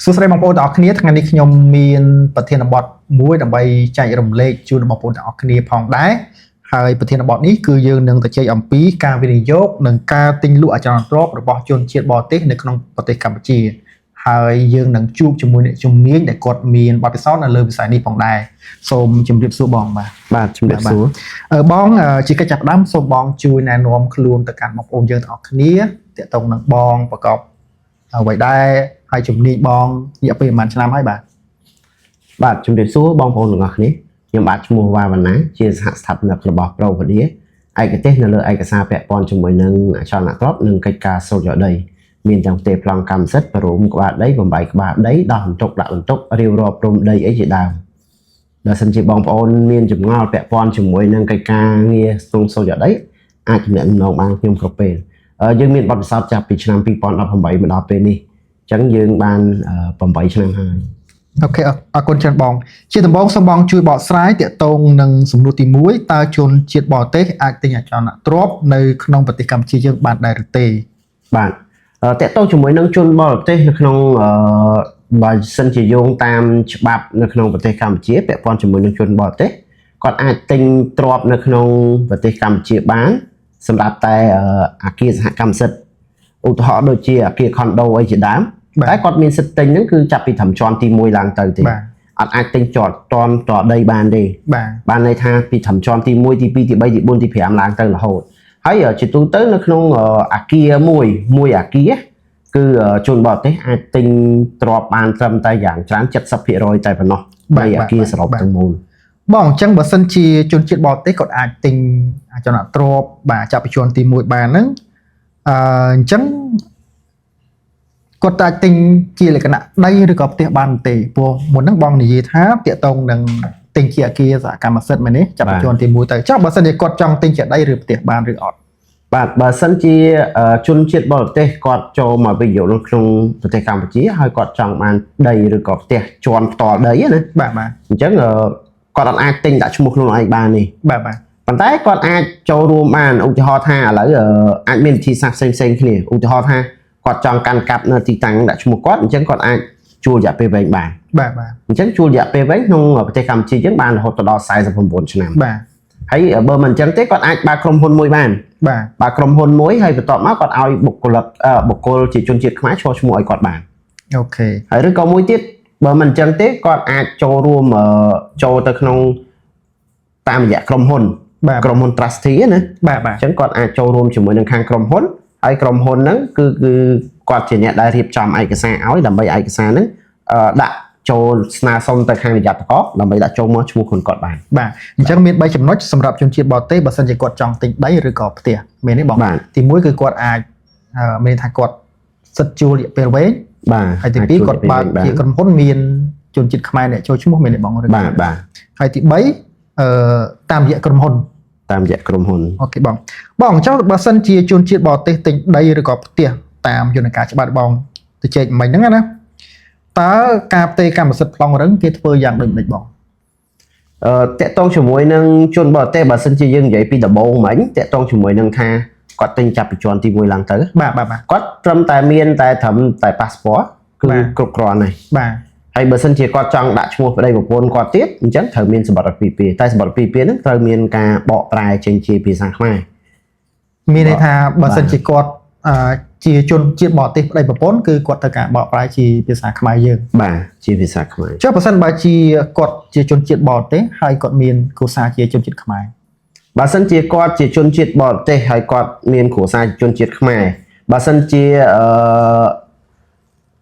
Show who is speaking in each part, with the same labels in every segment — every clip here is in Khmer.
Speaker 1: សួស្តីបងប្អូនទាំងអស់គ្នាថ្ងៃនេះខ្ញុំមានប្រធានបទមួយដើម្បីចែករំលែកជូនបងប្អូនទាំងអស់គ្នាផងដែរហើយប្រធានបទនេះគឺយើងនឹងទៅជែកអំពីការវិនិយោគនិងការទិញលក់អចលនទ្រព្យរបស់ជនជាតិបរទេសនៅក្នុងប្រទេសកម្ពុជាហើយយើងនឹងជួបជាមួយអ្នកជំនាញដែលគាត់មានបទពិសោធន៍នៅលើវិស័យនេះផងដែរសូមជម្រាបសួរបងបាទ
Speaker 2: ជំរាបសួរ
Speaker 1: បងជាកិច្ចចាប់ផ្ដើមសូមបងជួយណែនាំខ្លួនទៅកាន់បងប្អូនយើងទាំងអស់គ្នាទាក់ទងនឹងបងប្រកបអ្វីដែរហើយជំនាញបងរយៈពេលប្រហែលឆ្នាំហើយ
Speaker 2: បាទជំរាបសួរបងប្អូនទាំងអស់គ្នាខ្ញុំបាទឈ្មោះវ៉ាវណ្ណាជាសហស្ថាបនិករបស់ Provadia ឯកទេសនៅលើឯកសារពាក់ព័ន្ធជាមួយនឹងអចលនទ្រព្យនិងកិច្ចការសូត្រយកដីមានទាំងផ្ទៃប្លង់កម្មសិទ្ធិប្រមក្បាលដីបំបីក្បាលដីដោះបន្ទុកដាក់បន្ទុករៀបរាប់ព្រំដីអីជាដើមបើសិនជាបងប្អូនមានចម្ងល់ពាក់ព័ន្ធជាមួយនឹងកិច្ចការងារក្នុងសូត្រយកដីអាចជំរាបដំណងបានខ្ញុំគ្រប់ពេលយើងមានបទពិសោធន៍ចាប់ពីឆ្នាំ2018មកដល់ពេលនេះអញ្ចឹងយើងបាន8ឆ្នាំហើយ
Speaker 1: អូខេអរគុណច្រើនបងជាដំបូងសូមបងជួយបកស្រាយទាក់ទងនឹងសំណួរទី1តើជនជាតិបរទេសអាចទិញអចលនទ្រព្យនៅក្នុងប្រទេសកម្ពុជាយើងបានដែរឬទេ
Speaker 2: បាទទាក់ទងជាមួយនឹងជនបរទេសនៅក្នុងបើសិនជាយោងតាមច្បាប់នៅក្នុងប្រទេសកម្ពុជាពាក់ព័ន្ធជាមួយនឹងជនបរទេសគាត់អាចទិញទ្រព្យនៅក្នុងប្រទេសកម្ពុជាបានសម្រាប់តែអគារសហកម្មសិទ្ធិឧទាហរណ៍ដូចជាអគារខុនដូអីជាដើមតែគាត់មានសិទ្ធិទិញហ្នឹងគឺចាប់ពីត្រឹមជាន់ទី1ឡើងទៅទេអត់អាចទិញជាប់តដីបានទេបានន័យថាពីត្រឹមជាន់ទី1ទី2ទី3ទី4ទី5ឡើងទៅរហូតហើយជាទូទៅនៅក្នុងអគារមួយអគារគឺជនបរទេសអាចទិញទ្រព្យបានត្រឹមតែយ៉ាងច្រើន 70% តែប៉ុណ្ណោះនៃអគារសរុបទាំងមូល
Speaker 1: បងអញ្ចឹងបើសិនជាជនជាតិបរទេសគាត់អាចទិញអចលនទ្រព្យបាទចាប់ពីជាន់ទី1បានហ្នឹងអញ្ចឹងគាត់អាចទិញជាលក្ខណៈដីឬក៏ផ្ទះបានទេព្រោះមុនហ្នឹងបងនិយាយថាតាក់ទងនឹងទិញជាអគារសហកម្មសិទ្ធិមែនទេចាប់ពីជាន់ទី1ទៅចុះបើសិនជាគាត់ចង់ទិញជាដីឬផ្ទះបានឬអត់
Speaker 2: បាទបើសិនជាជនជាតិបរទេសគាត់ចូលមកវិនិយោគនៅក្នុងប្រទេសកម្ពុជាហើយគាត់ចង់បានដីឬក៏ផ្ទះជាន់ផ្ទាល់ដីណា
Speaker 1: បាទ
Speaker 2: អញ្ចឹងគាត់អាចទិញដាក់ឈ្មោះខ្លួនឯងបាននេះ
Speaker 1: បាទ
Speaker 2: ប៉ុន្តែគាត់អាចចូលរួមបានឧទាហរណ៍ថាឥឡូវអាចមានវិធីសាស្ត្រផ្សេងគ្នាឧទាហរណ៍ថាគាត់ចង់កាន់កាប់នៅទីតាំងដាក់ឈ្មោះគាត់អញ្ចឹងគាត់អាចជួលរយៈពេលវែងបាន
Speaker 1: បាទ
Speaker 2: អញ្ចឹងជួលរយៈពេលវែងក្នុងប្រទេសកម្ពុជាយើងបានរហូតដល់49ឆ្នាំ
Speaker 1: បាទ
Speaker 2: ហើយបើមិនអញ្ចឹងទេគាត់អាចបើកក្រុមហ៊ុនមួយបានបើកក្រុមហ៊ុនមួយហើយបន្ទាប់មកគាត់ឲ្យបុគ្គលជាជនជាតិខ្មែរឈ្មោះឲ្យគាត់បាន
Speaker 1: អូខេ
Speaker 2: ហើយឬក៏មួយទៀតបើមិនអញ្ចឹងទេគាត់អាចចូលរួមចូលទៅក្នុងតាមរយៈក្រុមហ៊ុនtrustee ណា
Speaker 1: បាទ
Speaker 2: អញ្ចឹងគាត់អាចចូលរួមជាមួយនឹងខាងក្រុមហ៊ុនហើយក្រុមហ៊ុនហ្នឹងគឺគាត់ជាអ្នកដែលរៀបចំឯកសារឲ្យដើម្បីឯកសារហ្នឹងដាក់ចូលស្នើសុំទៅខាងនាយកតកដើម្បីដាក់ចូលមកឈ្មោះខ្លួនគាត់បាន
Speaker 1: បាទអញ្ចឹងមាន3ចំណុចសម្រាប់ជនជាតិបរទេសបើសិនជាគាត់ចង់ទិញដីឬក៏ផ្ទះមែនទេបងទី1គឺគាត់អាចមានថាគាត់សិទ្ធិជួលរយៈពេលវែង
Speaker 2: បាទ
Speaker 1: ហើយទី2គាត់បើកជាក្រុមហ៊ុនមានជនជាតិខ្មែរអ្នកចូលឈ្មោះមែនទេបង
Speaker 2: បាទ
Speaker 1: ហើយទី3តាមរយៈក្រុមហ៊ុនអូខេបងអញ្ចឹងបើសិនជាជនជាតិបរទេសទិញដីឬក៏ផ្ទះតាមយន្តការច្បាប់បងទៅជែកមិញហ្នឹងណាតើការផ្ទេរកម្មសិទ្ធិប្លង់រឹងគេធ្វើយ៉ាងដូចម្ដេចបង
Speaker 2: តកតងជាមួយនឹងជនបរទេសបើសិនជាយើងនិយាយពីដំបូងមិញតកតងជាមួយនឹងថាគាត់ទិញចាប់ពីជាន់ទី1ឡើងទៅ
Speaker 1: បាទ
Speaker 2: គាត់ត្រឹមតែមានតែត្រឹមតែ passport គឺគ្រប់គ្រាន់ហើយ
Speaker 1: បាទ
Speaker 2: ហើយបើសិនជាគាត់ចង់ដាក់ឈ្មោះប្តីប្រពន្ធគាត់ទៀតអញ្ចឹងត្រូវមានសម្បត្តិពីពីតែសម្បត្តិពីពីហ្នឹងត្រូវមានការបកប្រែចេញជាភាសាខ្មែរ
Speaker 1: មានន័យថាបើសិនជាគាត់ជាជនជាតិបរទេសប្តីប្រពន្ធគឺគាត់ត្រូវការបកប្រែជាភាសាខ្មែរយើង
Speaker 2: បាទជាភាសាខ្មែរ
Speaker 1: ចុះបើសិនបើជាគាត់ជាជនជាតិបរទេសហើយគាត់មានគ្រួសារជាជនជាតិខ្មែរ
Speaker 2: បើសិនជាគាត់ជាជនជាតិបរទេសហើយគាត់មានគ្រួសារជាជនជាតិខ្មែរបើសិនជា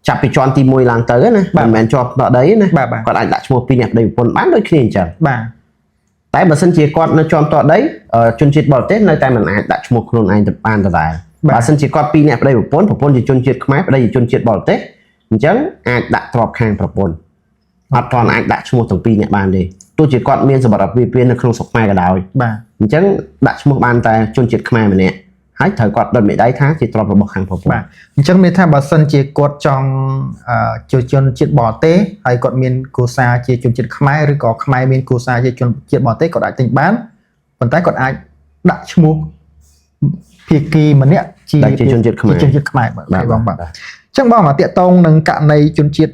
Speaker 2: ចាប់ពីជាន់ទី1ឡើងទៅណាមិនមែនជាប់ដល់ដីណាគាត់អាចដាក់ឈ្មោះពីអ្នកប្តីប្រពន្ធបានដូចគ្នាអញ្ចឹង
Speaker 1: បាទ
Speaker 2: តែបើសិនជាគាត់នៅជាប់ដល់ដីជនជាតិបរទេសនៅតែមិនអាចដាក់ឈ្មោះខ្លួនឯងទៅបានដដែលបើសិនជាគាត់ពីអ្នកប្តីប្រពន្ធជាជនជាតិខ្មែរប្តីជាជនជាតិបរទេសអញ្ចឹងអាចដាក់ទ្រព្យខាងប្រពន្ធអត់ទាន់អាចដាក់ឈ្មោះទាំងពីរអ្នកបានទេទោះជាគាត់មានសម្បត្តិពីនៅក្នុងស្រុកខ្មែរក៏ដោយ
Speaker 1: បាទ
Speaker 2: អញ្ចឹងដាក់ឈ្មោះបានតែជនជាតិខ្មែរម្នាក់ហើយត្រូវគាត់ដុតមេដៃថាជាទ្រព្យរបស់ខាងប្រពន្ធ
Speaker 1: បាទអញ្ចឹងមានថាបើសិនជាគាត់ចង់ជាជនជាតិបរទេសហើយគាត់មានគ្រួសារជាជនជាតិខ្មែរឬក៏ខ្មែរមានគ្រួសារជាជនជាតិបរទេសគាត់អាចទិញបានប៉ុន្តែគាត់អាចដាក់ឈ្មោះភាគីម្នាក់ជា
Speaker 2: ជនជាតិខ្មែរ
Speaker 1: បាទបងអញ្ចឹងបងតាក់ទងនឹងករណីជនជាតិ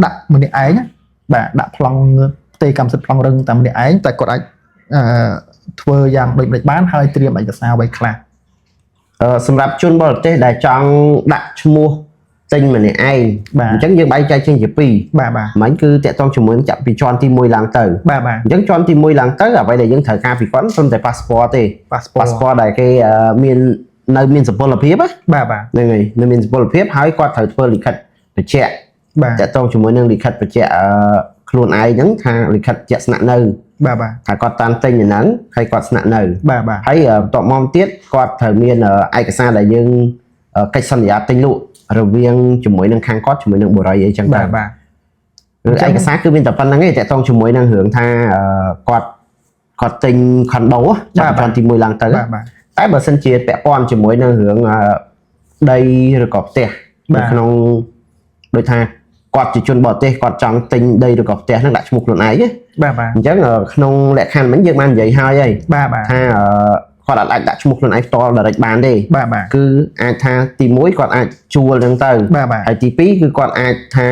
Speaker 1: ដាក់ម្នាក់ឯងបាទដាក់ប្លង់ផ្ទៃកម្មសិទ្ធិប្លង់រឹងតែម្នាក់ឯងតែគាត់អាចធ្វើយ៉ាងដូចម្តេចបានហើយត្រៀមឯកសារអ្វីខ្លះ
Speaker 2: សម្រាប់ជនបរទេសដែលចង់ដាក់ឈ្មោះទិញម្នាក់ឯងអញ្ចឹងយើងបែងចែកចេញជាពីរ
Speaker 1: បាទបាទ
Speaker 2: មិញគឺតាក់ទងជាមួយនឹងចាប់ពីជាន់ទី1ឡើងទៅ
Speaker 1: បាទបាទ
Speaker 2: អញ្ចឹងជាន់ទី1ឡើងទៅអ្វីដែលយើងត្រូវការពីគាត់ត្រឹមតែ passport ទេ passport ដែលគេមានសុពលភាព
Speaker 1: បាទបាទ
Speaker 2: ហ្នឹងហើយនៅមានសុពលភាពហើយគាត់ត្រូវធ្វើលិខិតបញ្ជាក់
Speaker 1: បាទ
Speaker 2: តាក់ទងជាមួយនឹងលិខិតបញ្ជាក់ខ្លួនឯងហ្នឹងថាលិខិតជាក់ស្នាក់នៅ
Speaker 1: បាទបាទ
Speaker 2: ថាគាត់តាមទិញហ្នឹងហើយគាត់ស្នាក់នៅ
Speaker 1: បាទបាទ
Speaker 2: ហើយបន្ទាប់មកទៀតគាត់ត្រូវមានឯកសារដែលយើងកិច្ចសន្យាទិញលក់រវាងជាមួយនឹងខាងគាត់ជាមួយនឹងបុរីអីចឹង
Speaker 1: បាទបាទ
Speaker 2: ឯកសារគឺមានតែប៉ុណ្្នឹងឯងតាក់ទងជាមួយនឹងរឿងថាគាត់ទិញខុនដូចាប់ពីទី1ឡើងទៅ
Speaker 1: បាទបាទ
Speaker 2: តែបើសិនជាពាក់ព័ន្ធជាមួយនឹងរឿងដីឬក៏ផ្ទះនៅក្នុងដូចថាគាត់ជាជនបរទេសគាត់ចង់ទិញដីឬក៏ផ្ទះហ្នឹងដាក់ឈ្មោះខ្លួនឯង
Speaker 1: បាទបាទ
Speaker 2: អញ្ចឹងក្នុងលក្ខខណ្ឌមិញយើងបាននិយាយហើយ
Speaker 1: បាទបាទ
Speaker 2: ថាគាត់អាចដាក់ឈ្មោះខ្លួនឯងផ្ទាល់ direct បានទេ
Speaker 1: បាទបាទ
Speaker 2: គឺអាចថាទី1គាត់អាចជួលហ្នឹងទៅ
Speaker 1: បាទបាទ
Speaker 2: ហើយទី2គឺគាត់អាចថា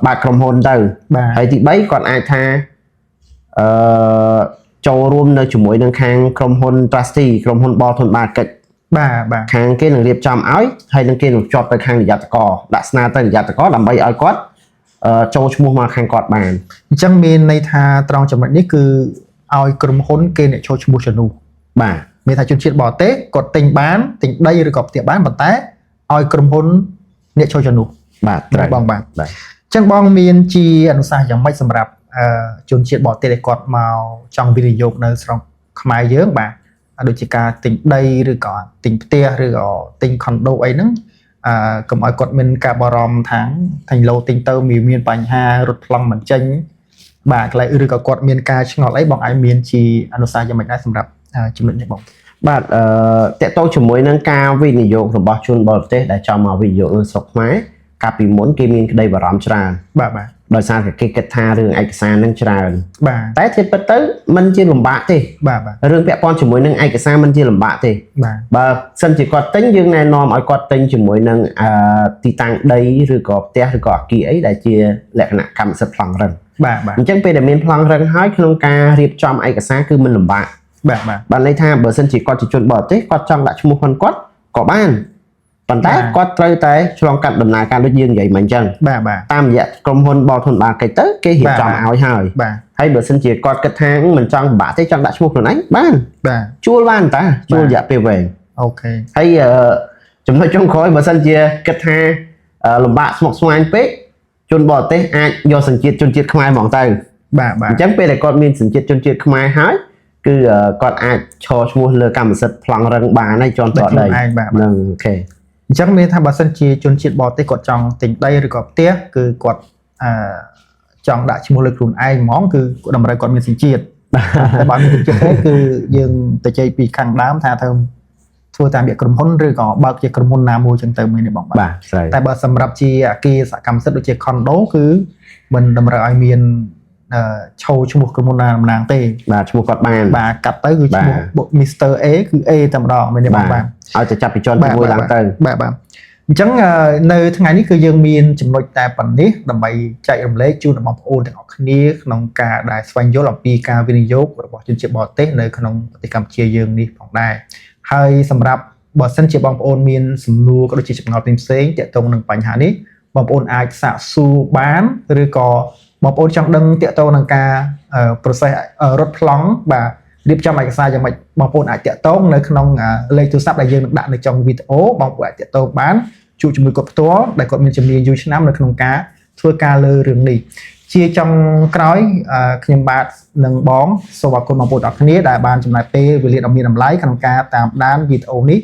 Speaker 2: បើកក្រុមហ៊ុនទៅ
Speaker 1: បាទ
Speaker 2: ហើយទី3គាត់អាចថាចូលរួមនៅជាមួយនឹងខាងក្រុមហ៊ុន trustee ក្រុមហ៊ុនបរិធនបាកិច្ច
Speaker 1: បាទបាទ
Speaker 2: ខាងគេនឹងរៀបចំឲ្យហើយនឹងគេនឹងភ្ជាប់ទៅខាងនិយត្តករដាក់ស្នើទៅនិយត្តករដើម្បីឲ្យគាត់ចូលឈ្មោះមកខាងគាត់បាន
Speaker 1: អញ្ចឹងមានន័យថាត្រង់ចំណុចនេះគឺឲ្យក្រុមហ៊ុនគេអ្នកចូលឈ្មោះជំនួស
Speaker 2: បាទ
Speaker 1: មានថាជនជាតិបរទេសគាត់ទិញបានទិញដីឬក៏ផ្ទះបានប៉ុន្តែឲ្យក្រុមហ៊ុនអ្នកចូលជំនួស
Speaker 2: បាទត្រូវ
Speaker 1: បងបាទ
Speaker 2: បាទ
Speaker 1: អញ្ចឹងបងមានជាអនុសាសន៍យ៉ាងម៉េចសម្រាប់ជនជាតិបរទេសដែលគាត់មកចង់វិនិយោគនៅស្រុកខ្មែរយើងបាទដូចជាការទិញដីឬក៏ទិញផ្ទះឬក៏ទិញខុនដូអីហ្នឹងកុំឲ្យគាត់មានការបារម្ភថាទិញឡូទិញទៅមានបញ្ហារត់ប្លង់មិនចេញបាទកន្លែងឬក៏គាត់មានការឆ្ងល់អីបងអាចមានជាអនុសាសន៍យ៉ាងម៉េចដែរសម្រាប់ចំណុចនេះបង
Speaker 2: បាទតកតងជាមួយនឹងការវិនិយោគរបស់ជនបរទេសដែលចង់មកវិនិយោគនៅស្រុកខ្មែរកាលពីមុនគេមានក្តីបារម្ភច្រើន
Speaker 1: បាទបាទ
Speaker 2: ដោយសារតែគេគិតថារឿងឯកសារនឹងច្រើន
Speaker 1: បាទ
Speaker 2: តែធៀបពិតទៅมันជាលំបាកទេ
Speaker 1: បាទបាទ
Speaker 2: រឿងពាក់ព័ន្ធជាមួយនឹងឯកសារมันជាលំបាកទេ
Speaker 1: បាទ
Speaker 2: បើសិនជាគាត់ទិញយើងណែនាំឲ្យគាត់ទិញជាមួយនឹងទីតាំងដីឬក៏ផ្ទះឬក៏អគារអីដែលជាលក្ខណៈកម្មសិទ្ធិប្លង់រឹង
Speaker 1: បាទបាទ
Speaker 2: អញ្ចឹងពេលដែលមានប្លង់រឹងហើយក្នុងការរៀបចំឯកសារគឺមិនលំបាក
Speaker 1: បាទបាទ
Speaker 2: បានន័យថាបើសិនជាគាត់ជាជនបរទេសគាត់ចង់ដាក់ឈ្មោះគាត់ក៏បានប៉ុន្តែគាត់ត្រូវតែឆ្លងកាត់ដំណើរការដូចយើងនិយាយមកអញ្ចឹង
Speaker 1: បាទបាទ
Speaker 2: តាមរយៈក្រុមហ៊ុនបរិធនបាកិច្ចទៅគេរៀបចំឲ្យហើយ
Speaker 1: បាទ
Speaker 2: ហើយបើសិនជាគាត់គិតថាមិនចង់ពិបាកទេចង់ដាក់ឈ្មោះខ្លួនឯងបាន
Speaker 1: បាទ
Speaker 2: ជួលបានតាជួលរយៈពេលវែង
Speaker 1: អូខេ
Speaker 2: ហើយចំណុចចុងក្រោយបើសិនជាគិតថាលំបាកស្មុគស្មាញពេកជនបរទេសអាចយកសញ្ជាតិជនជាតិខ្មែរហ្មងទៅ
Speaker 1: បាទបាទ
Speaker 2: អញ្ចឹងពេលដែលគាត់មានសញ្ជាតិជនជាតិខ្មែរហើយគឺគាត់អាចឈរឈ្មោះលើកម្មសិទ្ធិប្លង់រឹងបានហើយជាន់តដី
Speaker 1: បាទ
Speaker 2: ហ្នឹងអូខេ
Speaker 1: អញ្ចឹងមានថាបើសិនជាជនជាតិបរទេសគាត់ចង់ទិញដីឬក៏ផ្ទះគឺគាត់ចង់ដាក់ឈ្មោះលើខ្លួនឯងហ្មងគឺតម្រូវគាត់មានសញ្ជាតិតែបើមានសញ្ជាតិទេគឺយើងទៅជ័យពីខាងដើមថាធ្វើតាមរយៈក្រុមហ៊ុនឬក៏បើកជាក្រុមហ៊ុនណាមួយចឹងទៅមានទេបង
Speaker 2: បាទស្រី
Speaker 1: តែបើសម្រាប់ជាអគារសកម្មសិទ្ធិដូចជាខុនដូគឺមិនតម្រូវឲ្យមានឈោឈ្មោះក្រុមហ៊ុនណាតំណាងទេ
Speaker 2: បាទឈ្មោះគាត់បាន
Speaker 1: បាទកាត់ទៅគឺឈ្មោះ Mr A គឺ A តែម្ដងមែនទេបងបាទ
Speaker 2: ឲ្យទៅចាប់ពីជាន់ទី1ឡើងទៅ
Speaker 1: បាទបាទអញ្ចឹងនៅថ្ងៃនេះគឺយើងមានចំណុចតែប៉ុណ្នេះដើម្បីចែករំលែកជូនដល់បងប្អូនទាំងអស់គ្នាក្នុងការដែលស្វែងយល់អំពីការវិនិយោគរបស់ជនជាតិបរទេសនៅក្នុងប្រទេសកម្ពុជាយើងនេះផងដែរហើយសម្រាប់បើសិនជាបងប្អូនមានសំណួរក៏ដូចជាចម្ងល់ផ្សេងៗទាក់ទងនឹងបញ្ហានេះបងប្អូនអាចសាកសួរបានឬក៏បងប្អូនចង់ដឹងទាក់ទងនឹងការ process រត់ប្លង់បាទរៀបចំឯកសារយ៉ាងម៉េចបងប្អូនអាចតាក់ទងនៅក្នុងលេខទូរស័ព្ទដែលយើងនឹងដាក់នៅtrongវីដេអូបងប្អូនអាចតាក់ទងបានជួបជាមួយគាត់ផ្ទាល់ដែលគាត់មានជំនាញយូរឆ្នាំនៅក្នុងការធ្វើការលើរឿងនេះជាចុងក្រោយខ្ញុំបាទនឹងបងសូមអរគុណបងប្អូនទាំងអស់គ្នាដែលបានចំណាយពេលវេលាដ៏មានតម្លៃក្នុងការតាមដានវីដេអូនេះ